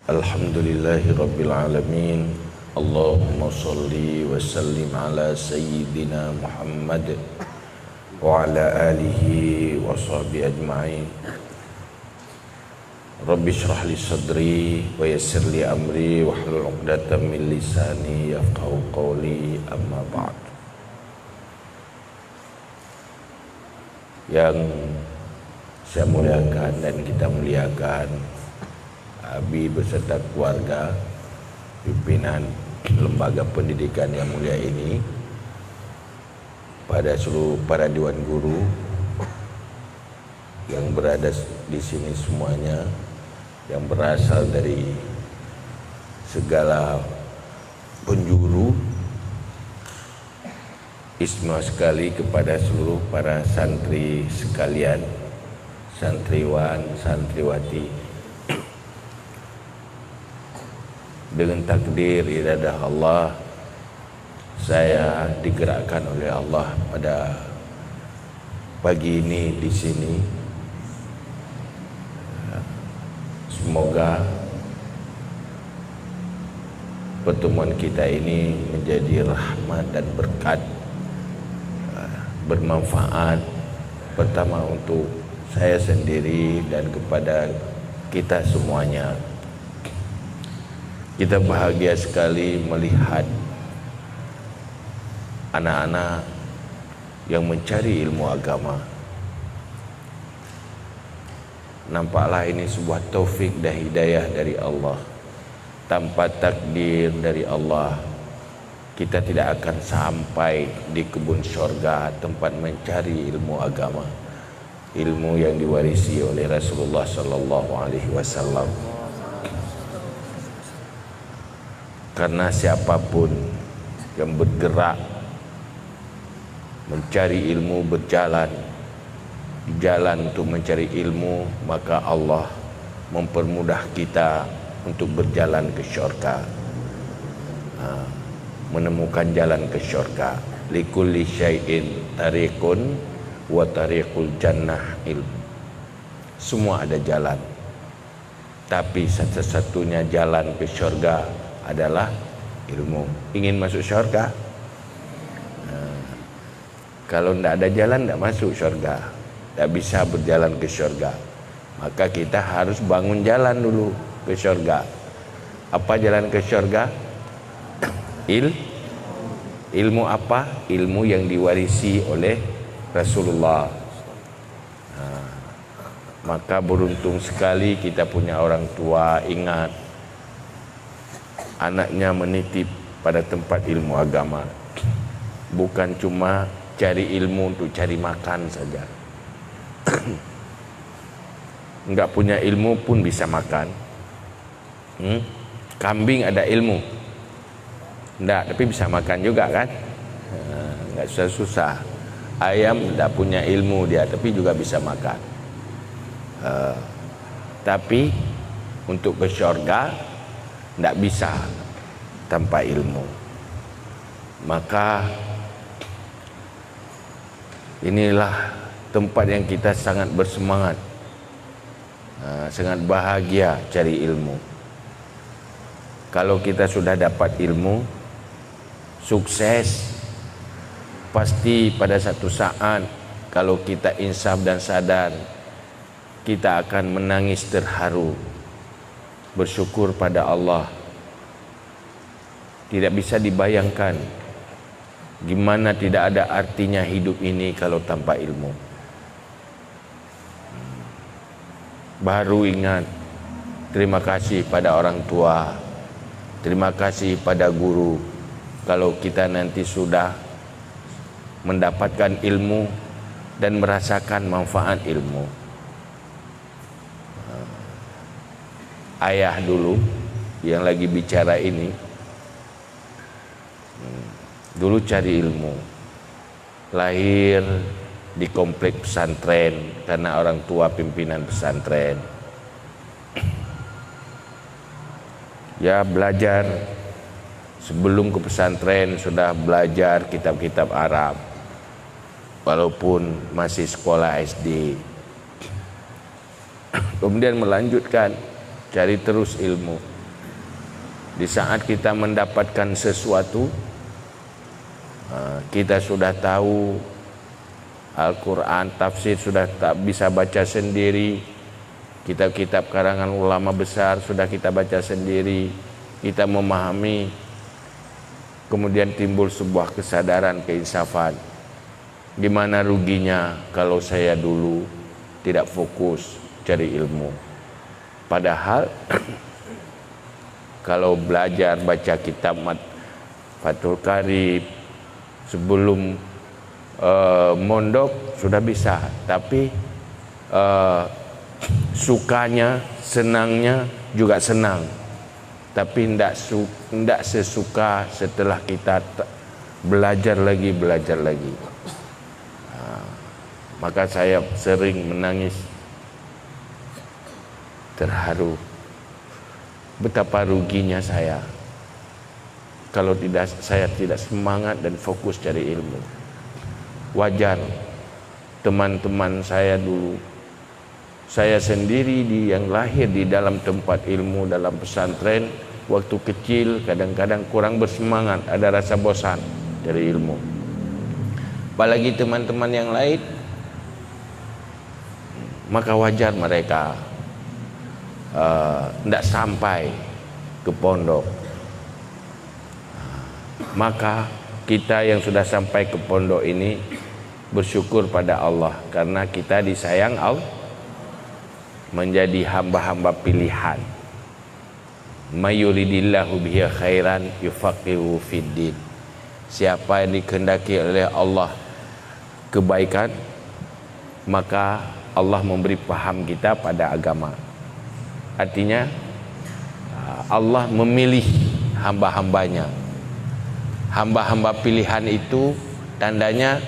Alhamdulillahi Rabbil Alamin. Allahumma salli wa sallim ala Sayyidina Muhammad wa ala alihi wa sahbihi ajma'in. Rabbi shrah li sadri wa yassir li amri wa hlul 'uqdatam min lisani yafqahu qawli, amma ba'd. Yang saya muliakan dan kita muliakan Abi beserta keluarga, pimpinan lembaga pendidikan yang mulia ini, pada seluruh para dewan guru yang berada di sini semuanya, yang berasal dari segala penjuru, istimewa sekali kepada seluruh para santri sekalian, santriwan, santriwati. Dengan takdir iradah Allah, saya digerakkan oleh Allah pada pagi ini di sini. Semoga pertemuan kita ini menjadi rahmat dan berkat, bermanfaat, pertama untuk saya sendiri dan kepada kita semuanya. Kita bahagia sekali melihat anak-anak yang mencari ilmu agama. Nampaklah ini sebuah taufik dan hidayah dari Allah. Tanpa takdir dari Allah, kita tidak akan sampai di kebun syurga tempat mencari ilmu agama, ilmu yang diwarisi oleh Rasulullah sallallahu alaihi wasallam. Karena siapapun yang bergerak mencari ilmu, berjalan di jalan untuk mencari ilmu, maka Allah mempermudah kita untuk berjalan ke syurga, menemukan jalan ke syurga. Likulli syai'in tariqun wa tariqul jannah ilmu. Semua ada jalan, tapi satu-satunya jalan ke syurga adalah ilmu. Ingin masuk syurga, kalau tidak ada jalan tidak masuk syurga, tidak bisa berjalan ke syurga. Maka kita harus bangun jalan dulu ke syurga. Apa jalan ke syurga? Ilmu apa? Ilmu yang diwarisi oleh Rasulullah. Maka beruntung sekali kita punya orang tua. Ingat, anaknya menitip pada tempat ilmu agama, bukan cuma cari ilmu untuk cari makan saja. Enggak punya ilmu pun bisa makan. Kambing ada ilmu enggak, tapi bisa makan juga kan? Enggak susah-susah. Ayam enggak punya ilmu dia, tapi juga bisa makan. Tapi untuk ke syurga tidak bisa tanpa ilmu. Maka inilah tempat yang kita sangat bersemangat, sangat bahagia cari ilmu. Kalau kita sudah dapat ilmu, sukses, pasti pada satu saat kalau kita insaf dan sadar, kita akan menangis terharu, bersyukur pada Allah. Tidak bisa dibayangkan gimana tidak ada artinya hidup ini kalau tanpa ilmu. Baru ingat, terima kasih pada orang tua, terima kasih pada guru, kalau kita nanti sudah mendapatkan ilmu dan merasakan manfaat ilmu. Ayah dulu yang lagi bicara ini, dulu cari ilmu, lahir di komplek pesantren karena orang tua pimpinan pesantren. Ya, belajar sebelum ke pesantren sudah belajar kitab-kitab Arab, walaupun masih sekolah SD. Kemudian melanjutkan cari terus ilmu. Di saat kita mendapatkan sesuatu, kita sudah tahu Al-Quran, tafsir sudah tak bisa baca sendiri, kitab-kitab karangan ulama besar sudah kita baca sendiri, kita memahami, kemudian timbul sebuah kesadaran, keinsafan. Gimana ruginya kalau saya dulu tidak fokus cari ilmu. Padahal kalau belajar baca kitab Fathul Qarib sebelum mondok sudah bisa, tapi sukanya, senangnya juga senang, tapi tidak sesuka setelah kita belajar lagi. Maka saya sering menangis, terharu. Betapa ruginya saya kalau saya tidak semangat dan fokus cari ilmu. Wajar teman-teman saya dulu, saya sendiri yang lahir di dalam tempat ilmu, dalam pesantren, waktu kecil kadang-kadang kurang bersemangat, ada rasa bosan dari ilmu. Apalagi teman-teman yang lain, maka wajar mereka tidak sampai ke pondok. Maka kita yang sudah sampai ke pondok ini bersyukur pada Allah, karena kita disayang Allah, menjadi hamba-hamba pilihan. Mayuridillahu bihi khairan yufaqihu fiddin. Siapa yang dikehendaki oleh Allah kebaikan, maka Allah memberi paham kita pada agama. Artinya Allah memilih hamba-hambanya. Hamba-hamba pilihan itu tandanya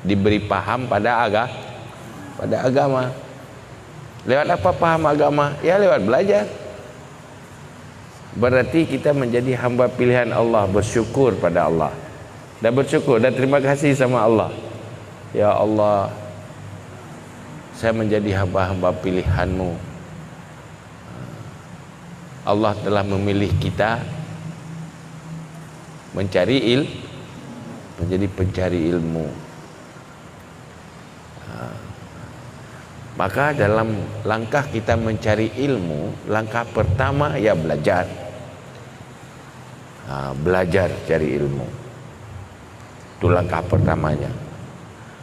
diberi paham pada agama. Lewat apa paham agama? Ya lewat belajar. Berarti kita menjadi hamba pilihan Allah, bersyukur pada Allah. Dan bersyukur dan terima kasih sama Allah. Ya Allah, saya menjadi hamba-hamba pilihan-Mu. Allah telah memilih kita menjadi pencari ilmu. Maka dalam langkah kita mencari ilmu, langkah pertama ya belajar. Belajar cari ilmu, itu langkah pertamanya.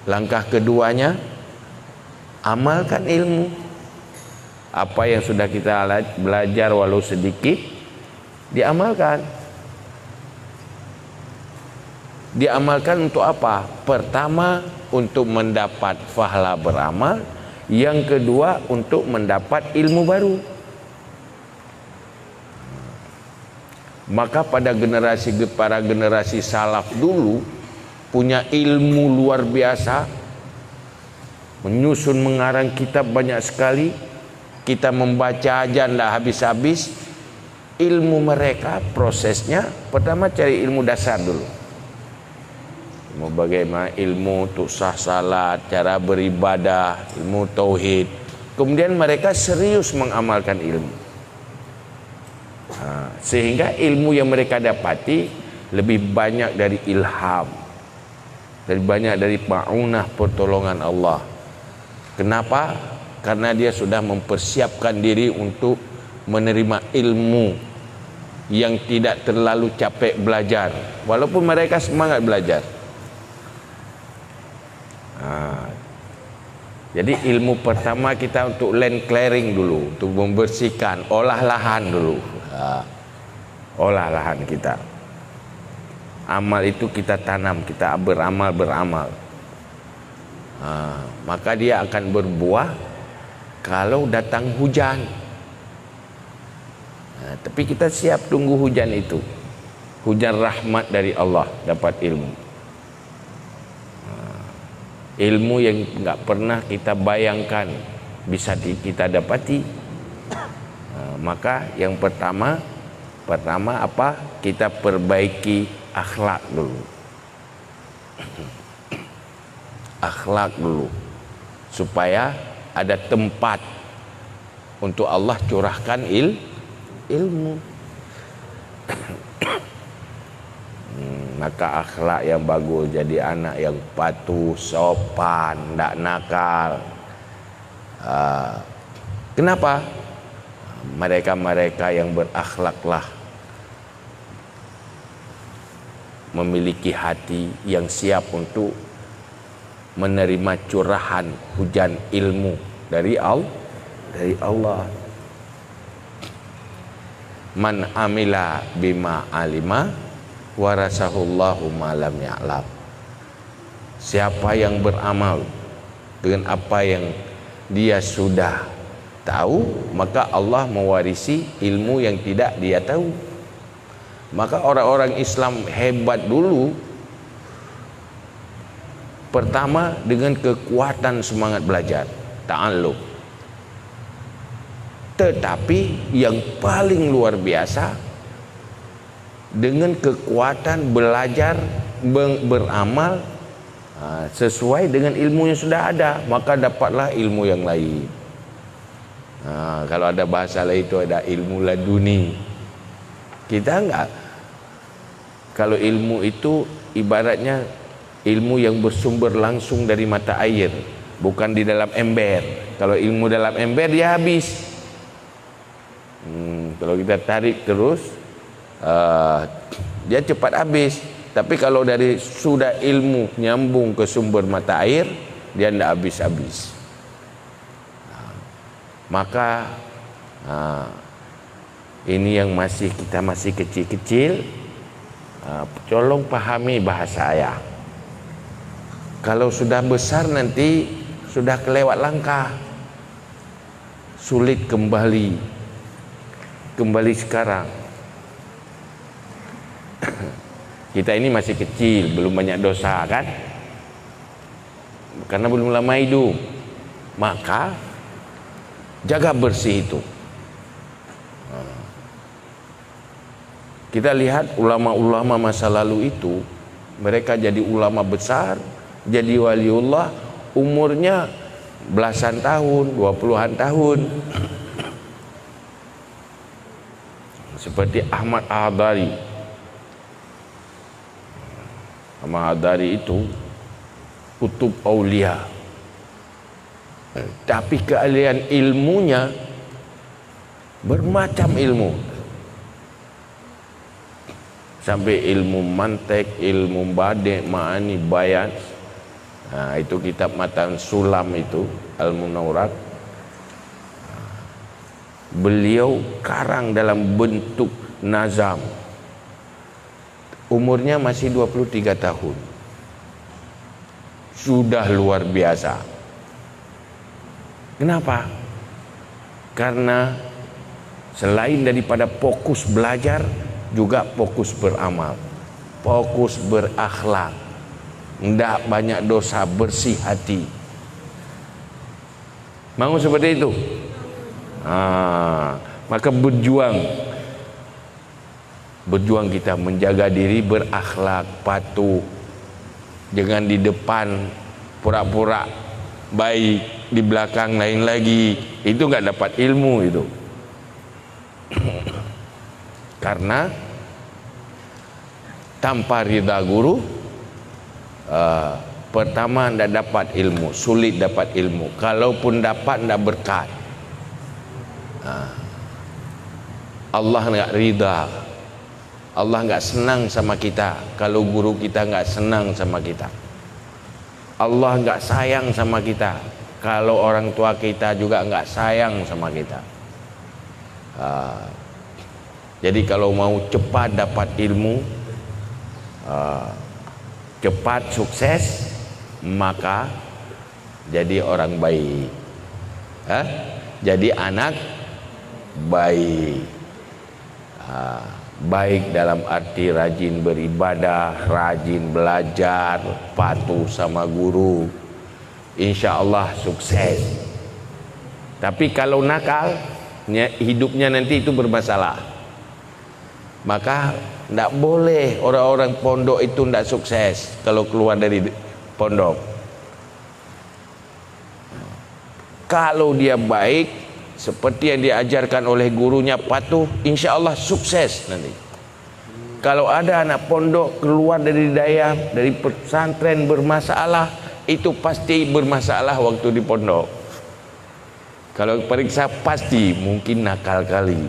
Langkah keduanya, amalkan ilmu. Apa yang sudah kita belajar walau sedikit, diamalkan. Diamalkan untuk apa? Pertama, untuk mendapat pahala beramal. Yang kedua, untuk mendapat ilmu baru. Maka pada para generasi salaf dulu punya ilmu luar biasa, menyusun mengarang kitab banyak sekali. Kita membaca aja tidak habis-habis. Ilmu mereka prosesnya pertama cari ilmu dasar dulu. Bagaimana ilmu untuk sah salat, cara beribadah, ilmu tauhid. Kemudian mereka serius mengamalkan ilmu. Sehingga ilmu yang mereka dapati lebih banyak dari ilham, lebih banyak dari ma'unah, pertolongan Allah. Kenapa? Karena dia sudah mempersiapkan diri untuk menerima ilmu yang tidak terlalu capek belajar, walaupun mereka semangat belajar. Jadi ilmu pertama kita untuk land clearing dulu, untuk membersihkan, olah lahan dulu. Olah lahan kita. Amal itu kita tanam, kita beramal. Maka dia akan berbuah kalau datang hujan. Tapi kita siap tunggu hujan itu. Hujan rahmat dari Allah, dapat ilmu. Ilmu yang enggak pernah kita bayangkan bisa kita dapati. Maka yang pertama apa? Kita perbaiki akhlak dulu. Akhlak dulu. Supaya ada tempat untuk Allah curahkan ilmu. maka akhlak yang bagus, jadi anak yang patuh, sopan, tidak nakal. Kenapa? Mereka-mereka yang berakhlaklah memiliki hati yang siap untuk menerima curahan hujan ilmu dari Allah. Man amila bima alima warasahullahu ma lam ya'lam. Siapa yang beramal dengan apa yang dia sudah tahu, maka Allah mewarisi ilmu yang tidak dia tahu. Maka orang-orang Islam hebat dulu, pertama dengan kekuatan semangat belajar, ta'allum. Tetapi yang paling luar biasa, dengan kekuatan belajar, beramal sesuai dengan ilmu yang sudah ada, maka dapatlah ilmu yang lain. Kalau ada bahasa lain itu ada ilmu laduni. Kita enggak. Kalau ilmu itu ibaratnya ilmu yang bersumber langsung dari mata air, bukan di dalam ember. Kalau ilmu dalam ember dia habis. Kalau kita tarik terus, dia cepat habis. Tapi kalau dari sudah ilmu nyambung ke sumber mata air, dia tidak habis-habis. Maka ini yang kita masih kecil-kecil, tolong pahami bahasa ayah. Kalau sudah besar nanti sudah kelewat langkah, sulit kembali sekarang. Kita ini masih kecil, belum banyak dosa kan, karena belum lama hidup. Maka jaga bersih itu. Kita lihat ulama-ulama masa lalu itu, mereka jadi ulama besar, jadi waliullah, umurnya belasan tahun, 20-an tahun. Seperti Ahmad Al-Hadari. Ahmad Al-Hadari itu kutub aulia, tapi keahlian ilmunya bermacam ilmu, sampai ilmu mantek, ilmu badi, ma'ani, bayan. Itu kitab matan sulam itu Al-Munawwarat. Beliau karang dalam bentuk nazam. Umurnya masih 23 tahun. Sudah luar biasa. Kenapa? Karena selain daripada fokus belajar, juga fokus beramal, fokus berakhlak, tidak banyak dosa, bersih hati. Mau seperti itu? Maka berjuang kita menjaga diri, berakhlak, patuh. Jangan di depan pura-pura baik, di belakang lain lagi. Itu nggak dapat ilmu itu. Karena tanpa ridha guru, pertama tidak dapat ilmu, sulit dapat ilmu. Kalaupun dapat, tidak berkat. Allah nggak ridha, Allah nggak senang sama kita kalau guru kita nggak senang sama kita. Allah nggak sayang sama kita kalau orang tua kita juga nggak sayang sama kita. Jadi kalau mau cepat dapat ilmu, cepat sukses, maka jadi orang baik, jadi anak baik. Baik dalam arti rajin beribadah, rajin belajar, patuh sama guru, insya Allah sukses. Tapi kalau nakal, hidupnya nanti itu bermasalah. Maka tidak boleh orang-orang pondok itu tidak sukses kalau keluar dari pondok. Kalau dia baik seperti yang diajarkan oleh gurunya, patuh, insya Allah sukses nanti. Kalau ada anak pondok keluar dari daya, dari pesantren bermasalah, itu pasti bermasalah waktu di pondok. Kalau periksa pasti mungkin nakal kali,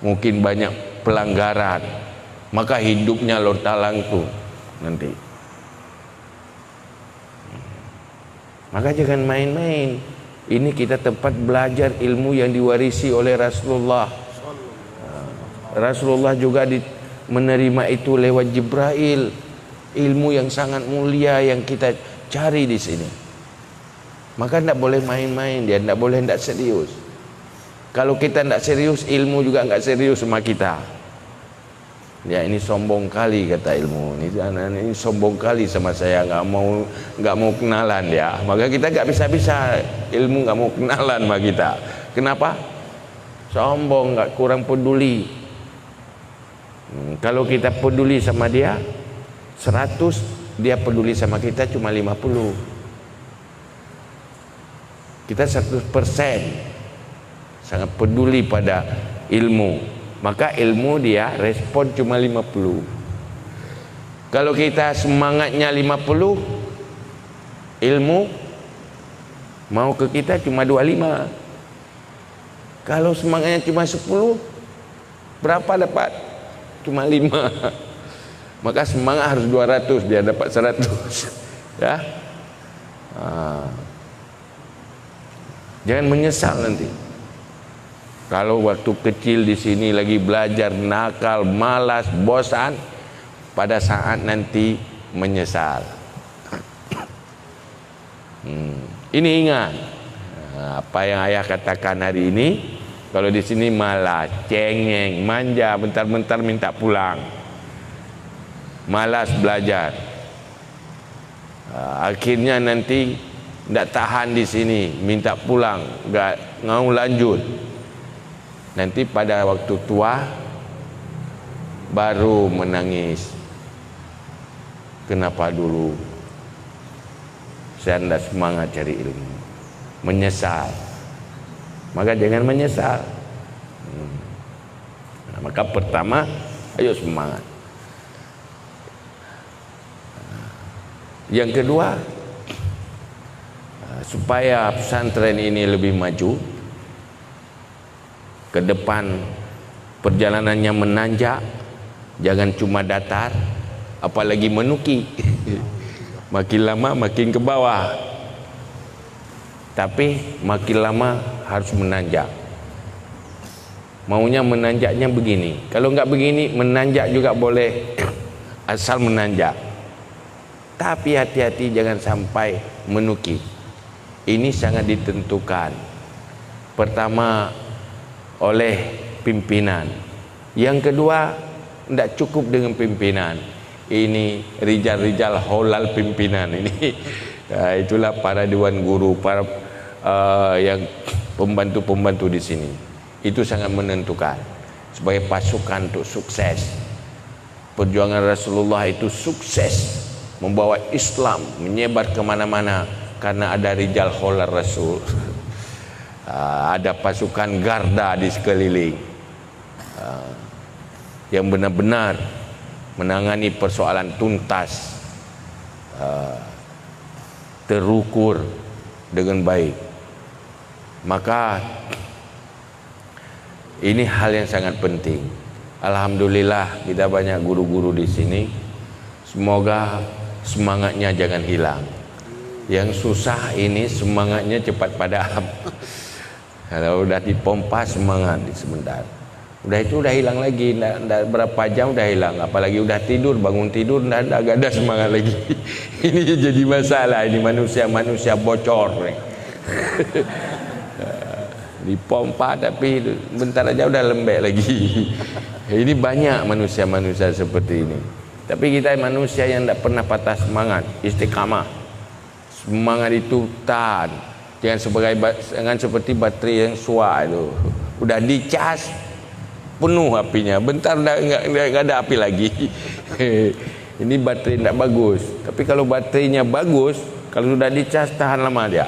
mungkin banyak pelanggaran, maka hidupnya lortalang tuh nanti. Maka jangan main-main. Ini kita tempat belajar ilmu yang diwarisi oleh Rasulullah. Rasulullah juga menerima itu lewat Jibril, ilmu yang sangat mulia yang kita cari di sini. Maka tidak boleh main-main, dia tidak boleh tidak serius. Kalau kita tidak serius, ilmu juga nggak serius sama kita. Ya, ini sombong kali kata ilmu. Ini sombong kali sama saya, nggak mau kenalan ya. Maka kita nggak bisa ilmu nggak mau kenalan sama kita. Kenapa? Sombong, nggak, kurang peduli. Kalau kita peduli sama dia 100, dia peduli sama kita cuma 50. Kita 100% sangat peduli pada ilmu, maka ilmu dia respon cuma 50. Kalau kita semangatnya 50, ilmu mau ke kita cuma 25. Kalau semangatnya cuma 10, berapa dapat? Cuma 5. Maka semangat harus 200 biar dapat 100. Ya. Jangan menyesal nanti. Kalau waktu kecil di sini lagi belajar nakal, malas, bosan, pada saat nanti menyesal. Ini ingat apa yang ayah katakan hari ini. Kalau di sini malas, cengeng, manja, bentar-bentar minta pulang, malas belajar, akhirnya nanti tidak tahan di sini, minta pulang, nggak mau lanjut. Nanti pada waktu tua baru menangis. Kenapa dulu saya tidak semangat cari ilmu? Menyesal. Maka jangan menyesal. Maka pertama, ayo semangat. Yang kedua, supaya pesantren ini lebih maju ke depan, perjalanannya menanjak, jangan cuma datar, apalagi menuki. Makin lama makin ke bawah, tapi makin lama harus menanjak. Maunya menanjaknya begini, kalau nggak begini menanjak juga boleh, asal menanjak. Tapi hati-hati jangan sampai menuki. Ini sangat ditentukan. Pertama oleh pimpinan. Yang kedua, tidak cukup dengan pimpinan. Ini rijal-rijal holal pimpinan ini. Nah, itulah para dewan guru, para yang pembantu-pembantu di sini. Itu sangat menentukan sebagai pasukan untuk sukses. Perjuangan Rasulullah itu sukses, membawa Islam menyebar kemana-mana karena ada rijal holal Rasul. Ada pasukan garda di sekeliling yang benar-benar menangani persoalan tuntas, terukur dengan baik. Maka ini hal yang sangat penting. Alhamdulillah kita banyak guru-guru di sini. Semoga semangatnya jangan hilang. Yang susah ini semangatnya cepat padam. Kalau udah dipompa semangat di sebentar, udah itu udah hilang lagi, nggak berapa jam udah hilang. Apalagi udah tidur, bangun tidur nggak ada semangat lagi. Ini jadi masalah, ini manusia bocor nih. Dipompa tapi bentar aja udah lembek lagi. Ini banyak manusia-manusia seperti ini. Tapi kita manusia yang tidak pernah patah semangat, istiqamah. Semangat itu tahan. Jangan seperti baterai yang suar itu. Udah dicas penuh apinya, bentar nggak ada api lagi. Ini baterai tidak bagus. Tapi kalau baterainya bagus, kalau sudah dicas tahan lama dia.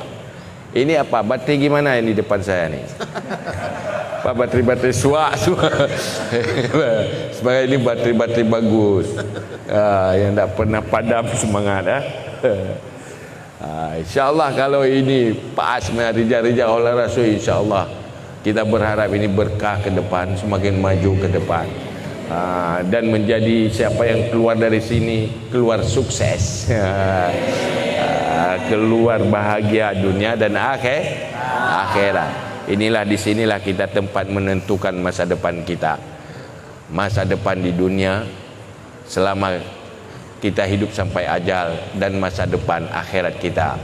Ini apa? Baterai gimana ini depan saya nih? Bateri-bateri suak semua. Sebagai ini bateri-bateri bagus. Yang tak pernah padam semangat. InsyaAllah kalau ini pas rijal-rijal oleh Rasul, insyaAllah kita berharap ini berkah ke depan, semakin maju ke depan. Dan menjadi siapa yang keluar dari sini keluar sukses, keluar bahagia dunia dan akhirat. Inilah disinilah kita tempat menentukan masa depan kita, masa depan di dunia selama kita hidup sampai ajal, dan masa depan akhirat kita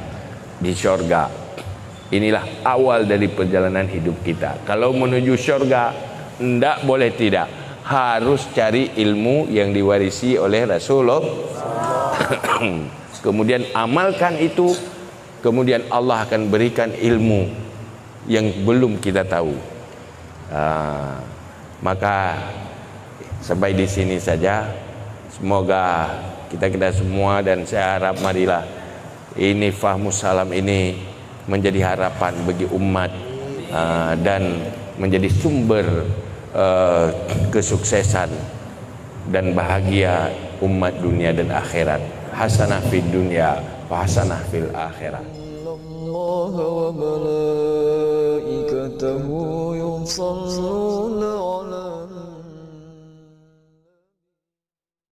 di syurga. Inilah awal dari perjalanan hidup kita. Kalau menuju syurga, tidak boleh tidak, harus cari ilmu yang diwarisi oleh Rasulullah. Kemudian amalkan itu, kemudian Allah akan berikan ilmu yang belum kita tahu. Maka sampai di sini saja. Semoga kita semua, dan saya harap marilah ini Fahmus Salam ini menjadi harapan bagi umat, dan menjadi sumber kesuksesan dan bahagia umat dunia dan akhirat. Hasanah fid dunya wa hasanah fil akhirat. Allah wa malaikatahu yusalluna